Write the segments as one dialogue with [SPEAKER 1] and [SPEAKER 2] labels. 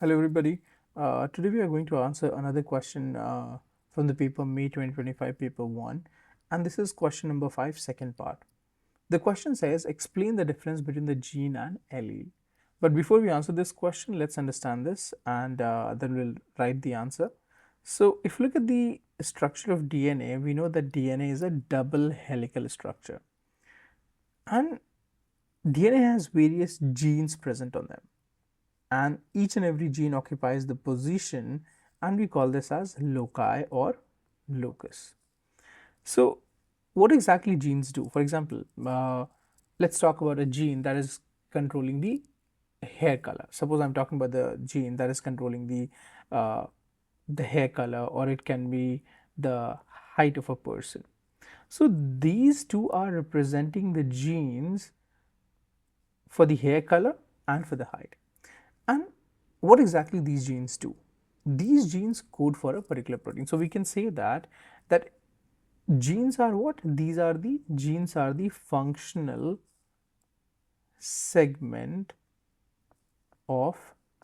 [SPEAKER 1] Hello everybody. Today we are going to answer another question from the paper May 2025 paper 1, and this is question number 5, second part. The question says explain the difference between the gene and allele. But before we answer this question, let's understand this and then we'll write the answer. So if you look at the structure of DNA, we know that DNA is a double helical structure, and DNA has various genes present on them, and each and every gene occupies the position, and we call this as loci or locus. So what exactly genes do? For example, let's talk about a gene that is controlling the hair color. Suppose I'm talking about the gene that is controlling the hair color, or it can be the height of a person. So these two are representing the genes for the hair color and for the height. And what exactly these genes do? These genes code for a particular protein. So we can say that genes are what? These are the genes are the functional segment of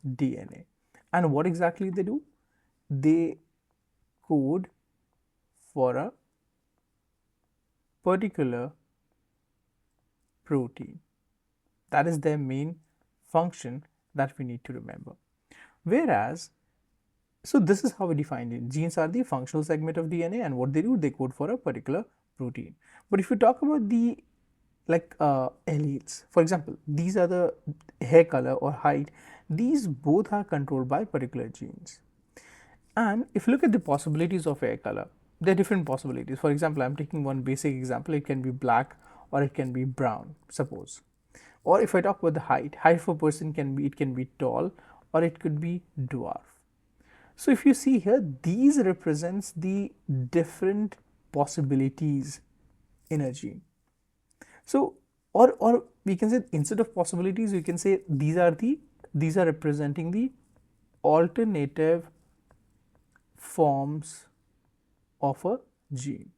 [SPEAKER 1] DNA. And what exactly they do? They code for a particular protein. That is their main function that we need to remember. Whereas, so this is how we define it. Genes are the functional segment of DNA, and what they do, they code for a particular protein. But if you talk about the alleles, for example, these are the hair color or height. These both are controlled by particular genes. And if you look at the possibilities of hair color, there are different possibilities. For example, I'm taking one basic example. It can be black or it can be brown, suppose. Or if I talk about the height of a person can be tall or it could be dwarf. So if you see here, these represents the different possibilities in a gene. So or we can say, instead of possibilities, we can say these are representing the alternative forms of a gene.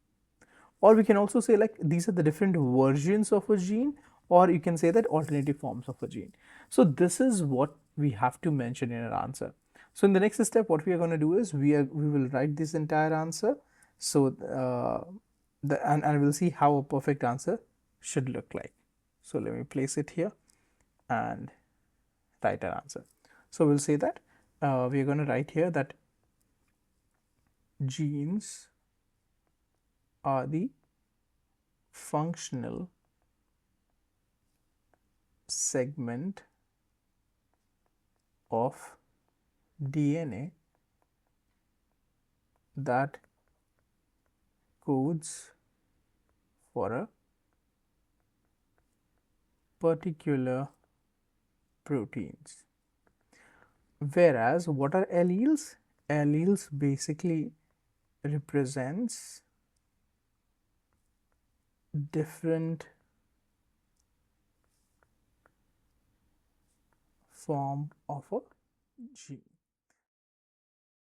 [SPEAKER 1] Or we can also say like these are the different versions of a gene, or you can say that alternative forms of a gene. So this is what we have to mention in our answer. So in the next step, what we are going to do is we will write this entire answer. So and we'll see how a perfect answer should look like. So let me place it here and write our answer. So we'll say that we are going to write here that genes are the functional segment of DNA that codes for a particular proteins. Whereas what are alleles? Alleles basically represents different form of a gene.